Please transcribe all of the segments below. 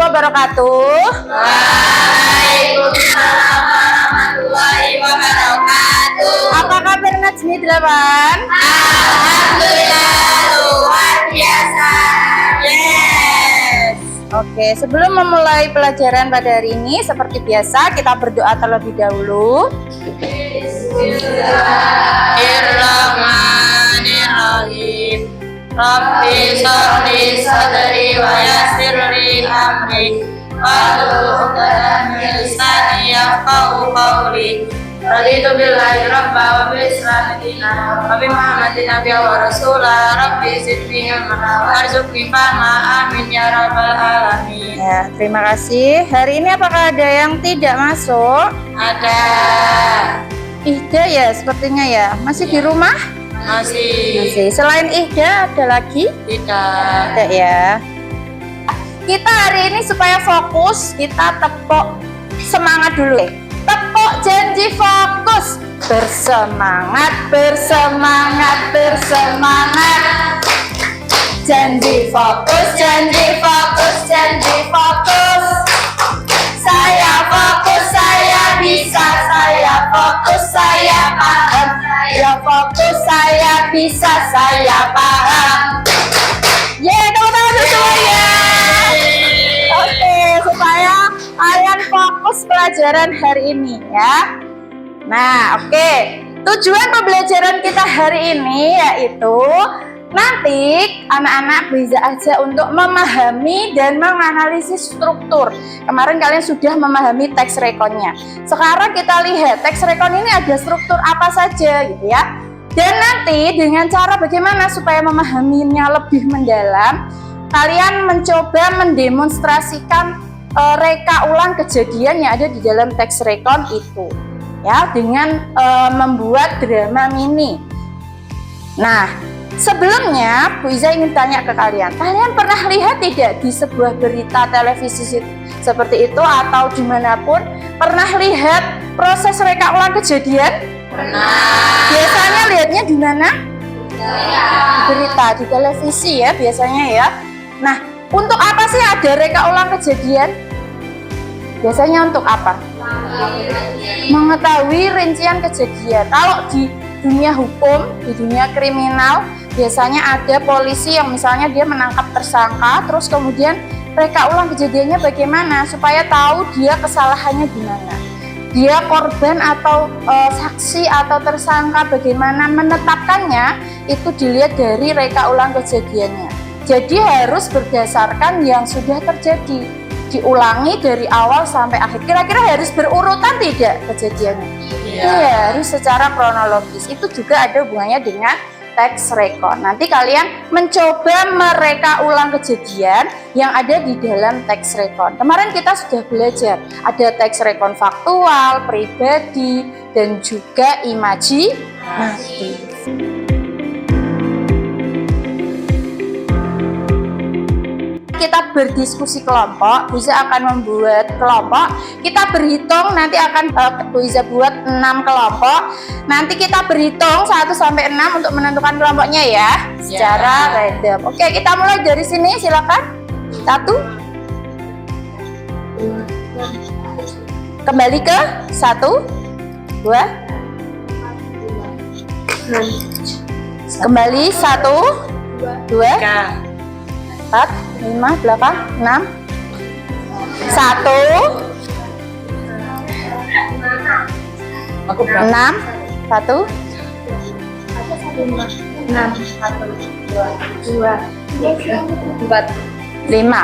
wabarakatuh. Waalaikumsalam warahmatullahi wabarakatuh. Apa kabar Najmi 8? Alhamdulillah luar biasa. Yes. Oke, sebelum memulai pelajaran pada hari ini, seperti biasa kita berdoa terlebih dahulu. Bismillahirrahmanirrahim. Rabbi shrahli sadri wa yassir li amri wahlul 'uqdatam min lisani yafqahu qawli. Raditu billahi rabba wa bi islami dinan wa bi Muhammadin nabiyyan wa rasula. Rabbi zidni ilma warzuqni fahma, amin ya rabbal alamin. Ya, terima kasih. Hari ini apakah ada yang tidak masuk? Ada. Ihda ya, sepertinya ya. Masih di rumah? Masih. Selain Ihda ada lagi? Tidak. Ada ya. Kita hari ini supaya fokus, kita tepuk semangat dulu. Tepuk janji fokus. Bersemangat, bersemangat, bersemangat. Janji fokus, janji fokus, janji fokus. Saya fokus, saya bisa, saya fokus, saya paham. Saya fokus, saya bisa, saya paham. Tepuk tangan semuanya. Oke, supaya kalian fokus pelajaran hari ini ya. Nah, oke. Tujuan pembelajaran kita hari ini yaitu nanti anak-anak bisa aja untuk memahami dan menganalisis struktur. Kemarin kalian sudah memahami teks rekonnya. Sekarang kita lihat teks rekon ini ada struktur apa saja gitu ya. Dan nanti dengan cara bagaimana supaya memahaminya lebih mendalam, kalian mencoba mendemonstrasikan reka ulang kejadian yang ada di dalam teks rekon itu. Ya, dengan membuat drama mini. Nah, sebelumnya Bu Iza ingin tanya ke kalian pernah lihat tidak di sebuah berita televisi seperti itu atau dimanapun pernah lihat proses reka ulang kejadian? Pernah. Biasanya lihatnya di mana? Berita di televisi ya biasanya ya. Nah, untuk apa sih ada reka ulang kejadian? Biasanya untuk apa? Mengetahui rincian kejadian. Kalau di dunia hukum, di dunia kriminal, biasanya ada polisi yang misalnya dia menangkap tersangka, terus kemudian reka ulang kejadiannya bagaimana supaya tahu dia kesalahannya di mana. Dia korban atau saksi atau tersangka, bagaimana menetapkannya itu dilihat dari reka ulang kejadiannya. Jadi harus berdasarkan yang sudah terjadi, diulangi dari awal sampai akhir. Kira-kira harus berurutan tidak kejadiannya? Iya, harus secara kronologis. Itu juga ada hubungannya dengan teks rekon. Nanti kalian mencoba mereka ulang kejadian yang ada di dalam teks rekon. Kemarin kita sudah belajar ada teks rekon faktual, pribadi, dan juga imajinatif. Kita berdiskusi kelompok, Bu Iza akan membuat kelompok. Kita berhitung, nanti akan Bu Iza buat 6 kelompok. Nanti kita berhitung 1 sampai 6 untuk menentukan kelompoknya ya, secara random. Oke, kita mulai dari sini, silakan. 1. Kembali ke 1, 2. Kembali 1, 2. 4, 5, 8, 6. 1. 6, 1. 6, 2, 4, 5.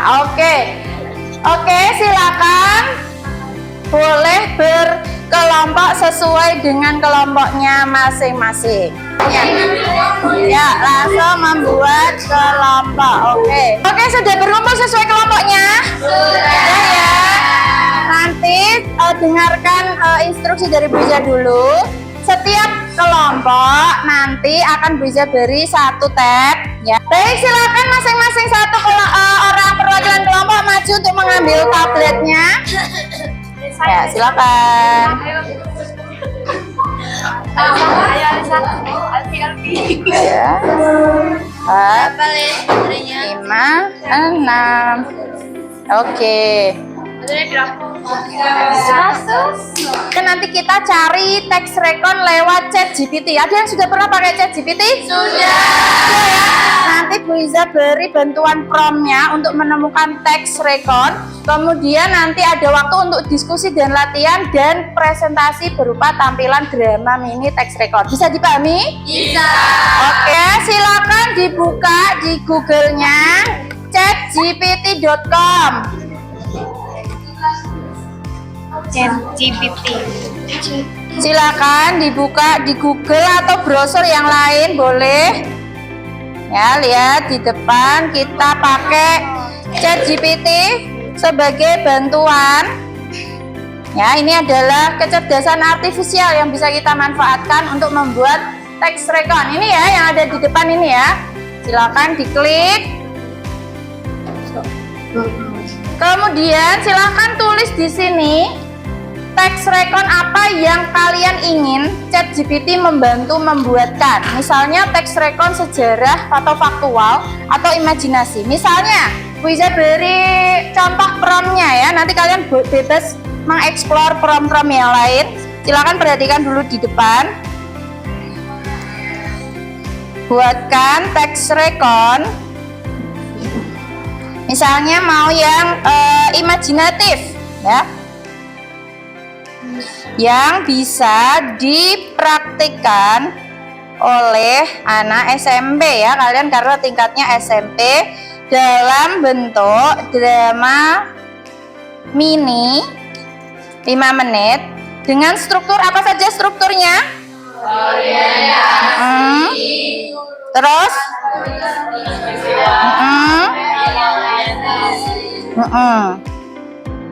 Oke, silakan. Boleh berkelompok sesuai dengan kelompoknya masing-masing. Ya, langsung membuat kelompok. Oke, sudah berkumpul sesuai kelompoknya? Sudah ya. Nanti dengarkan instruksi dari Bu Iza dulu. Setiap kelompok nanti akan Bu Iza beri 1 tab ya. Baik, silakan masing-masing satu orang perwakilan kelompok maju untuk mengambil tabletnya. Ya, silakan. Ya. 4, 5, 6. Oke. Kan nanti kita cari teks rekon lewat ChatGPT. Ada yang sudah pernah pakai ChatGPT? Sudah. Ya. Nanti Bu Iza beri bantuan prompt-nya untuk menemukan teks rekon. Kemudian nanti ada waktu untuk diskusi dan latihan dan presentasi berupa tampilan drama mini teks rekon. Bisa dipahami? Bisa. Oke, silakan dibuka di Google-nya chatgpt.com. ChatGPT. Silakan dibuka di Google atau browser yang lain boleh. Ya, lihat di depan kita pakai ChatGPT sebagai bantuan. Ya, ini adalah kecerdasan artifisial yang bisa kita manfaatkan untuk membuat teks rekon. Ini ya yang ada di depan ini ya. Silakan diklik. Kemudian silakan tulis di sini teks rekon apa yang kalian ingin ChatGPT membantu membuatkan. Misalnya teks rekon sejarah atau faktual atau imajinasi. Misalnya, bisa beri contoh prompt-nya ya. Nanti kalian bebas mengeksplor prompt-prompt yang lain. Silakan perhatikan dulu di depan. Buatkan teks rekon. Misalnya mau yang imajinatif ya. Yang bisa dipraktikkan oleh anak SMP ya, kalian karena tingkatnya SMP, dalam bentuk drama mini 5 menit dengan struktur apa saja strukturnya? Terus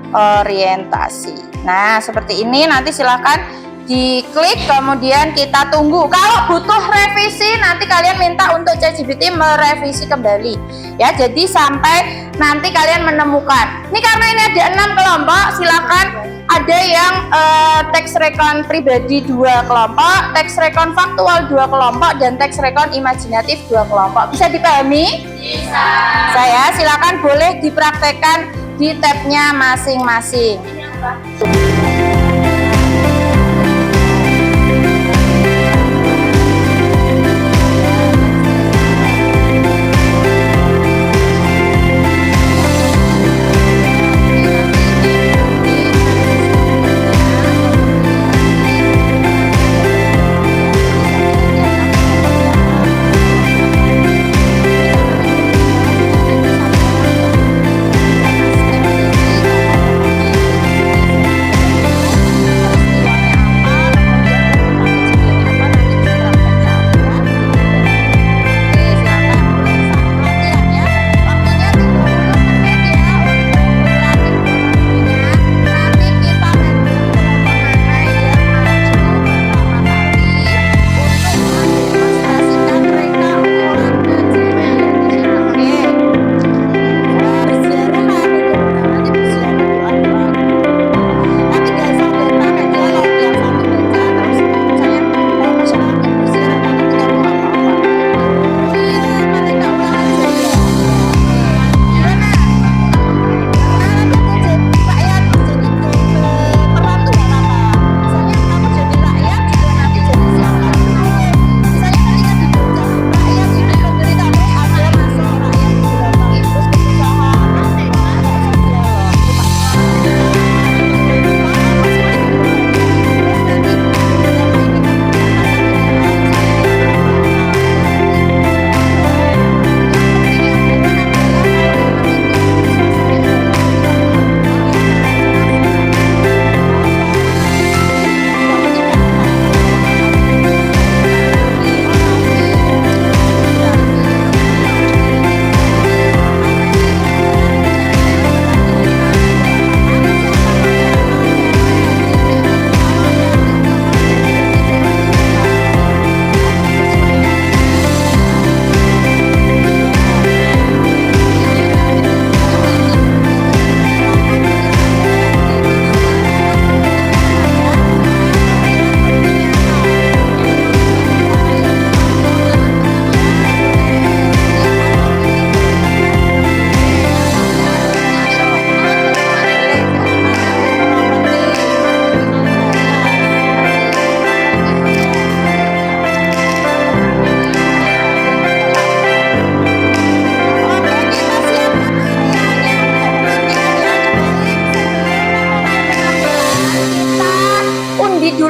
orientasi. Nah, seperti ini nanti silakan diklik, kemudian kita tunggu. Kalau butuh revisi, nanti kalian minta untuk ChatGPT merevisi kembali. Ya, jadi sampai nanti kalian menemukan. Ini karena ini ada 6 kelompok, silakan ada yang teks rekon pribadi 2 kelompok, teks rekon faktual 2 kelompok, dan teks rekon imajinatif 2 kelompok. Bisa dipahami? Bisa. Saya silakan boleh dipraktekkan di tabnya masing-masing.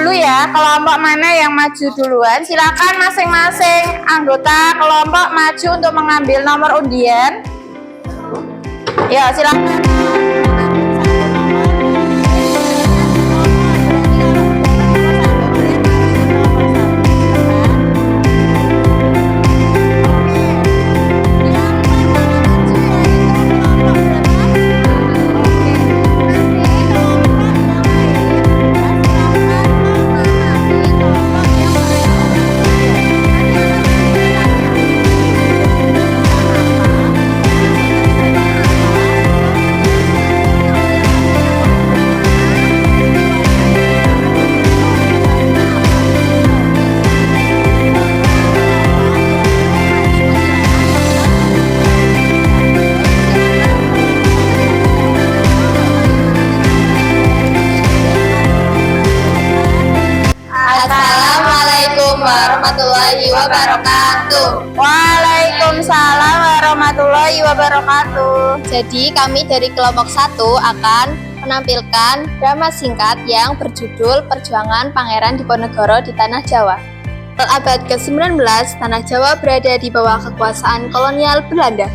dulu ya, kelompok mana yang maju duluan. Silakan masing-masing anggota kelompok maju untuk mengambil nomor undian. Ya, silakan. Assalamualaikum warahmatullahi wabarakatuh. Waalaikumsalam warahmatullahi wabarakatuh. Jadi kami dari kelompok 1 akan menampilkan drama singkat yang berjudul Perjuangan Pangeran Diponegoro di Tanah Jawa. Abad ke-19, Tanah Jawa berada di bawah kekuasaan kolonial Belanda.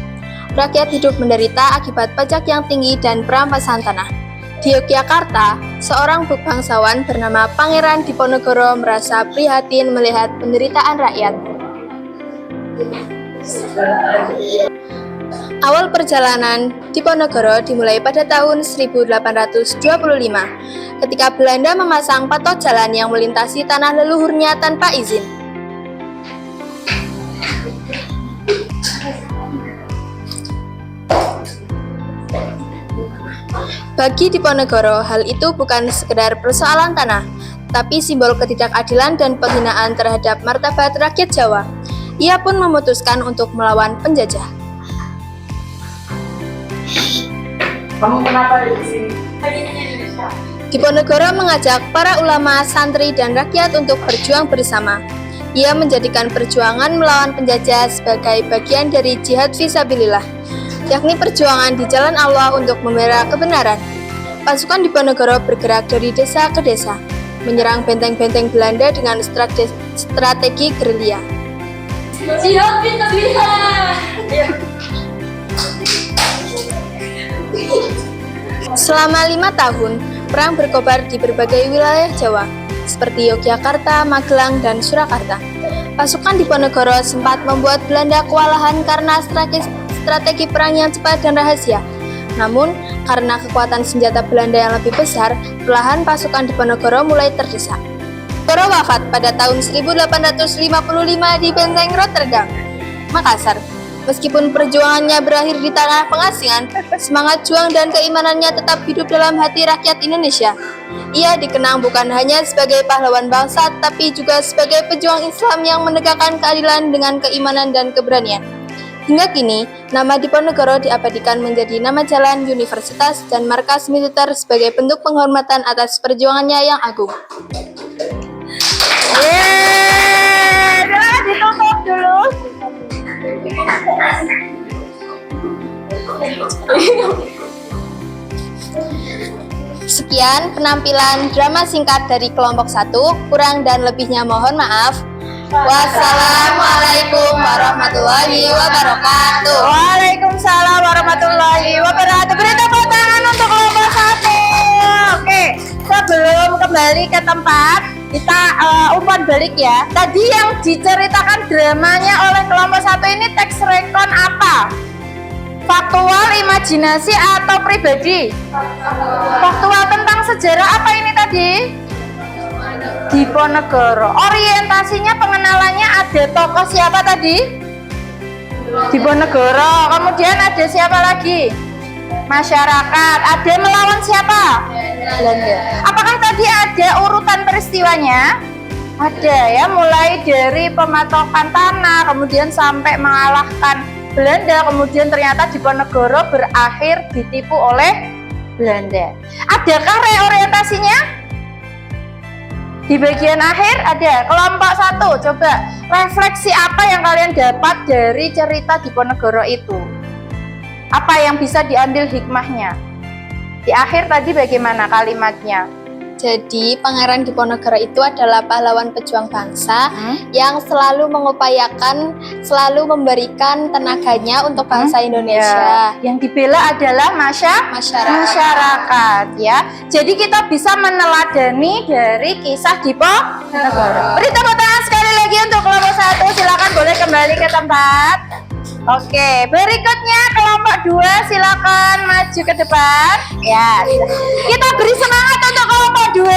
Rakyat hidup menderita akibat pajak yang tinggi dan perampasan tanah. Di Yogyakarta, seorang bangsawan bernama Pangeran Diponegoro merasa prihatin melihat penderitaan rakyat. Awal perjalanan Diponegoro dimulai pada tahun 1825, ketika Belanda memasang patok jalan yang melintasi tanah leluhurnya tanpa izin. Bagi Diponegoro, hal itu bukan sekedar persoalan tanah, tapi simbol ketidakadilan dan penghinaan terhadap martabat rakyat Jawa. Ia pun memutuskan untuk melawan penjajah. Kamu kenapa di sini? Diponegoro mengajak para ulama, santri, dan rakyat untuk berjuang bersama. Ia menjadikan perjuangan melawan penjajah sebagai bagian dari jihad fisabilillah, yakni perjuangan di jalan Allah untuk membela kebenaran. Pasukan Diponegoro bergerak dari desa ke desa, menyerang benteng-benteng Belanda dengan strategi gerilya. Jihad fisabilillah. Selama 5 tahun, perang berkobar di berbagai wilayah Jawa, seperti Yogyakarta, Magelang, dan Surakarta. Pasukan Diponegoro sempat membuat Belanda kewalahan karena strategi perang yang cepat dan rahasia. Namun, karena kekuatan senjata Belanda yang lebih besar, perlahan pasukan Diponegoro mulai terdesak. Diponegoro wafat pada tahun 1855 di Benteng Rotterdam, Makassar. Meskipun perjuangannya berakhir di tanah pengasingan, semangat juang dan keimanannya tetap hidup dalam hati rakyat Indonesia. Ia dikenang bukan hanya sebagai pahlawan bangsa, tapi juga sebagai pejuang Islam yang menegakkan keadilan dengan keimanan dan keberanian. Hingga kini, nama Diponegoro diabadikan menjadi nama jalan, universitas, dan markas militer sebagai bentuk penghormatan atas perjuangannya yang agung. Ditutup dulu. Sekian penampilan drama singkat dari kelompok 1, kurang dan lebihnya mohon maaf. Wassalamualaikum warahmatullahi wabarakatuh. Waalaikumsalam warahmatullahi wabarakatuh. Beri tepuk tangan untuk kelompok 1. Oke, sebelum kembali ke tempat, kita umpan balik ya. Tadi yang diceritakan dramanya oleh kelompok 1 ini teks rekon apa? Faktual, imajinasi, atau pribadi? Faktual tentang sejarah apa ini tadi? Diponegoro. Orientasinya, pengenalannya ada tokoh siapa tadi? Diponegoro. Kemudian ada siapa lagi? Masyarakat. Ada melawan siapa? Belanda. Apakah tadi ada urutan peristiwanya? Ada ya, mulai dari pematokan tanah, kemudian sampai mengalahkan Belanda, kemudian ternyata Diponegoro berakhir ditipu oleh Belanda. Adakah reorientasinya? Di bagian akhir ada. Kelompok 1, coba refleksi apa yang kalian dapat dari cerita Diponegoro itu? Apa yang bisa diambil hikmahnya? Di akhir tadi bagaimana kalimatnya? Jadi Pangeran Diponegoro itu adalah pahlawan pejuang bangsa yang selalu mengupayakan, selalu memberikan tenaganya untuk bangsa Indonesia. Ya. Yang dibela adalah masyarakat ya. Jadi kita bisa meneladani dari kisah Diponegoro. Beri tepuk tangan sekali lagi untuk kelompok 1. Silakan boleh kembali ke tempat. Oke, berikutnya kelompok 2 silakan maju ke depan. Ya, kita beri semangat untuk kelompok 2.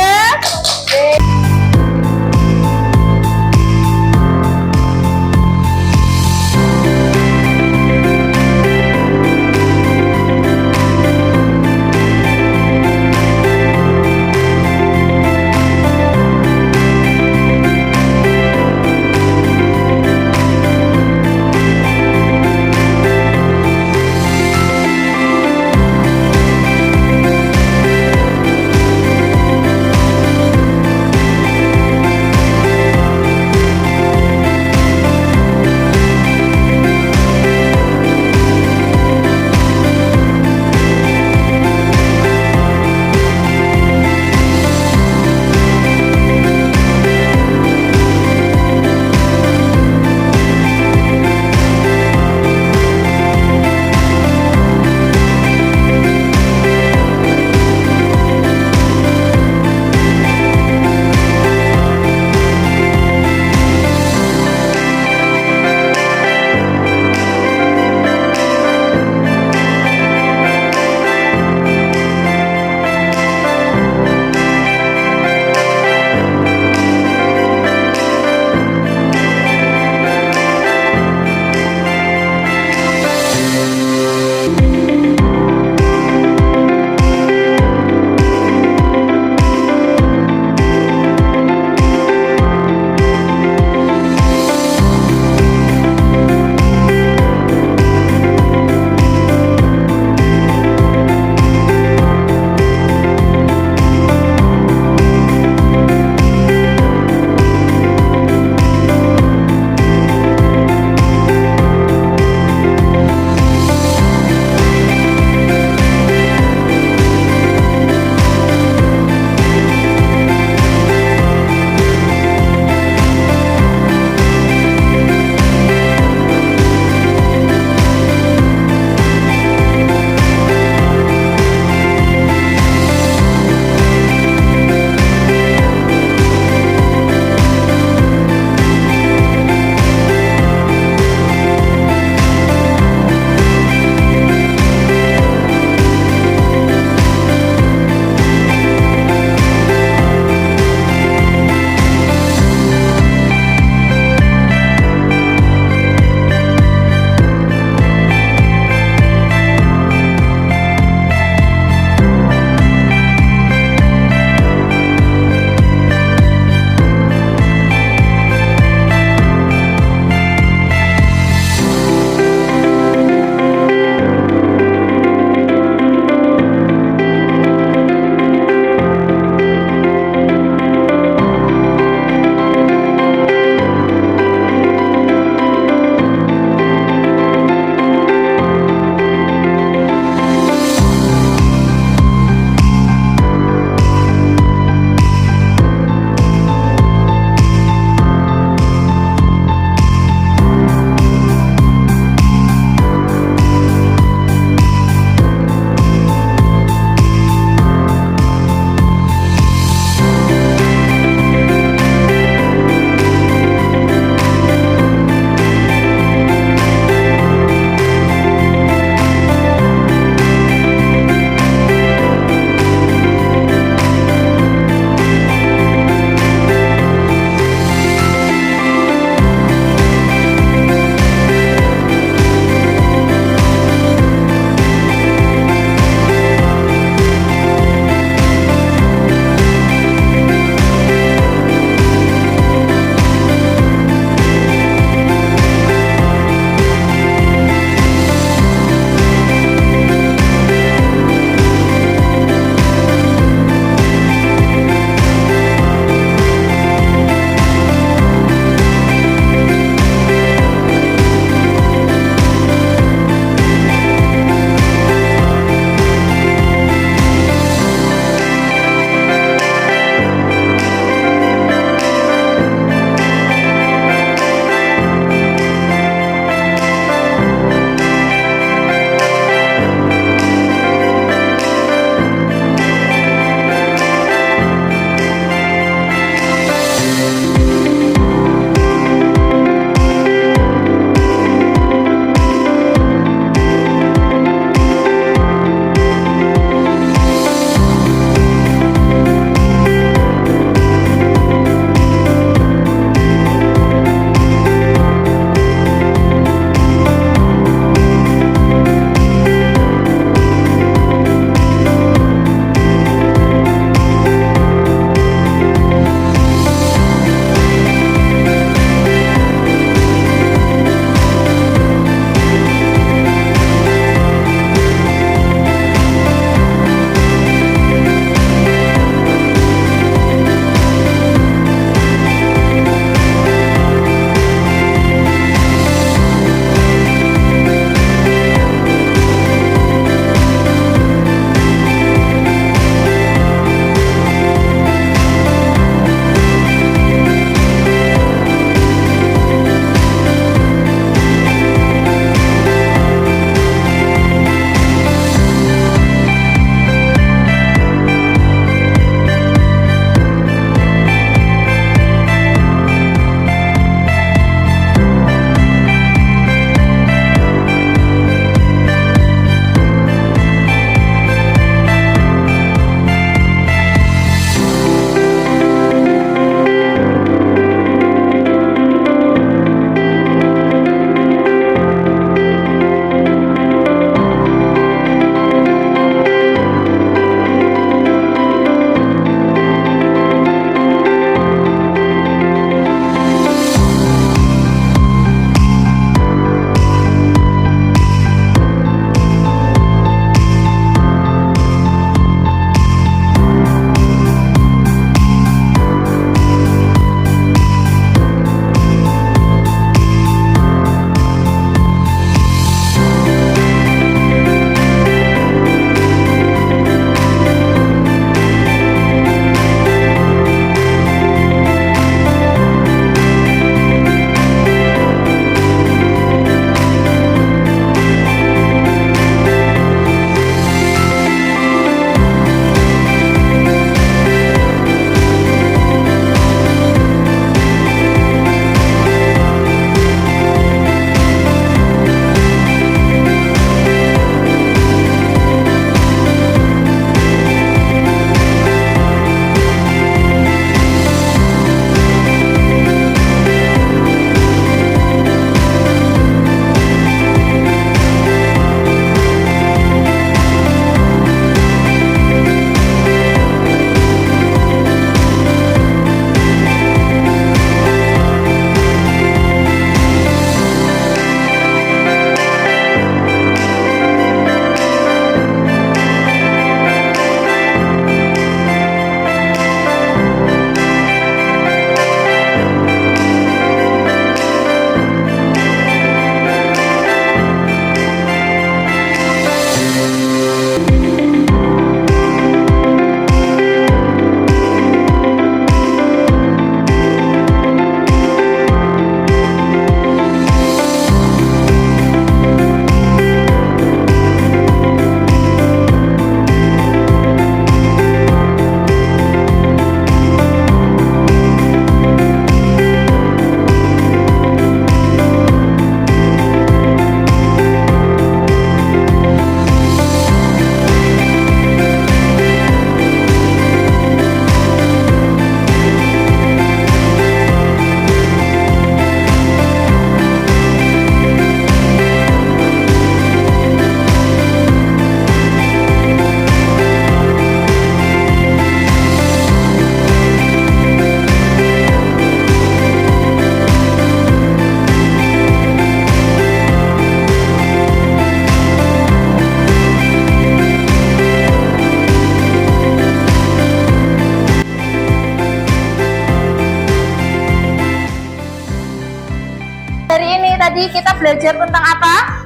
tadi kita belajar tentang apa?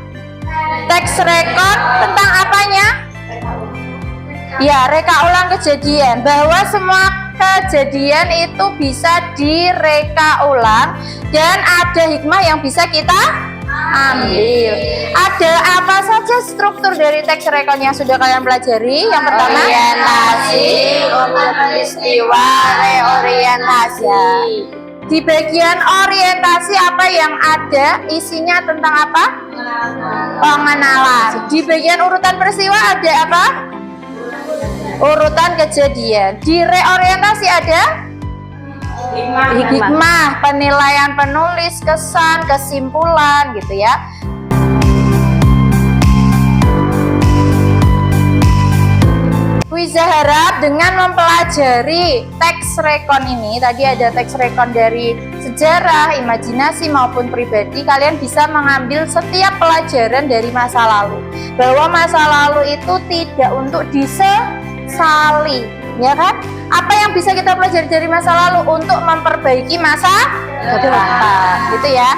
Teks rekon tentang apanya? Ya, reka ulang kejadian. Bahwa semua kejadian itu bisa direka ulang dan ada hikmah yang bisa kita ambil. Ada apa saja struktur dari teks rekon yang sudah kalian pelajari? Yang pertama, Orientasi, untuk peristiwa, reorientasi. di bagian orientasi apa yang ada? Isinya tentang apa? Pengenalan. Di bagian urutan peristiwa ada apa? Urutan kejadian. Di reorientasi ada hikmah, penilaian penulis, kesan, kesimpulan gitu ya. Wiza harap dengan mempelajari teks rekon ini, tadi ada teks rekon dari sejarah, imajinasi maupun pribadi, kalian bisa mengambil setiap pelajaran dari masa lalu. Bahwa masa lalu itu tidak untuk disesali, ya kan? Apa yang bisa kita pelajari dari masa lalu untuk memperbaiki masa depan, gitu ya.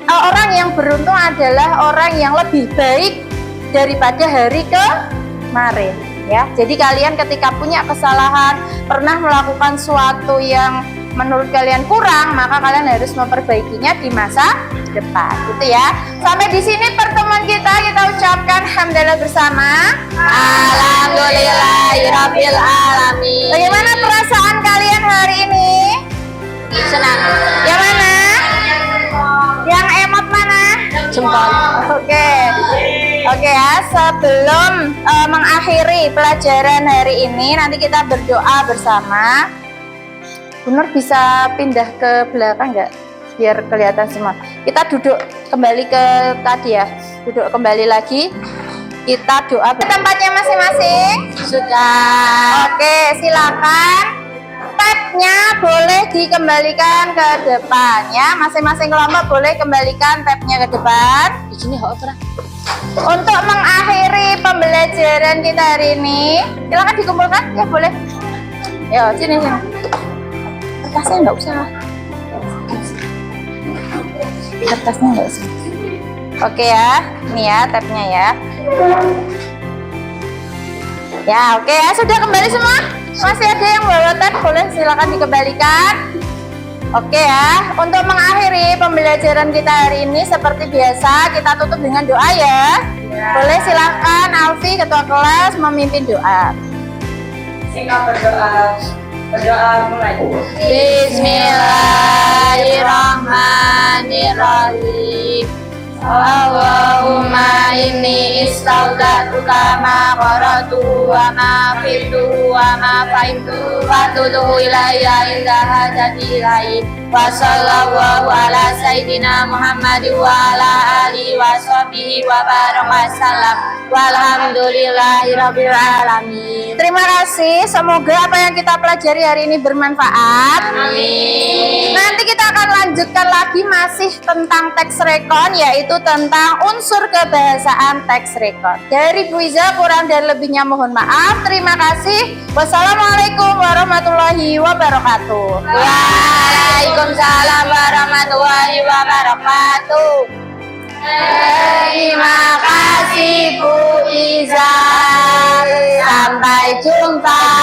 Orang yang beruntung adalah orang yang lebih baik daripada hari kemarin. Ya, jadi kalian ketika punya kesalahan, pernah melakukan sesuatu yang menurut kalian kurang, maka kalian harus memperbaikinya di masa depan, gitu ya. Sampai di sini pertemuan kita ucapkan alhamdulillah bersama. Alhamdulillahirabbil alamin. Bagaimana perasaan kalian hari ini? Senang. Yang mana? Yang emot mana? Jempol. Oke ya, sebelum mengakhiri pelajaran hari ini, nanti kita berdoa bersama. Bunur bisa pindah ke belakang nggak? Biar kelihatan semua. Kita duduk kembali ke tadi ya. Duduk kembali lagi. Kita doa ke tempatnya masing-masing. Sudah. Oke, silakan. Tabnya boleh dikembalikan ke depan ya. Masing-masing kelompok boleh kembalikan tabnya ke depan. Di sini pernah. Untuk mengakhiri pembelajaran kita hari ini, silakan dikumpulkan ya, boleh. Ya, sini. Kertasnya nggak usah. Kertasnya nggak usah. Oke ya, ini ya tabnya ya. Ya, oke ya, sudah kembali semua. Masih ada yang bawa tab, boleh silakan dikembalikan. Oke ya, untuk mengakhiri pembelajaran kita hari ini seperti biasa kita tutup dengan doa ya. Boleh silakan Alfi ketua kelas memimpin doa. Singkat berdoa. Berdoa mulai. Bismillahirrahmanirrahim. Allahumma inni istaudatuka ma qaratu wa ma fitu wa ma fahimtu wa tuduhu ilayya inda hajati ilahi wa sallallahu ala sayyidina Muhammad wa ala alihi wa sahbihi wa baraka salam walhamdulillahi rabbil alamin. Terima kasih, semoga apa yang kita pelajari hari ini bermanfaat. Amin. Nanti kita akan lanjutkan lagi masih tentang teks rekon, yaitu tentang unsur kebahasaan teks rekon. Dari Bu Iza kurang dan lebihnya mohon maaf. Terima kasih. Wassalamualaikum warahmatullahi wabarakatuh. Waalaikumsalam warahmatullahi wabarakatuh. Terima kasih Bu Iza. Sampai jumpa.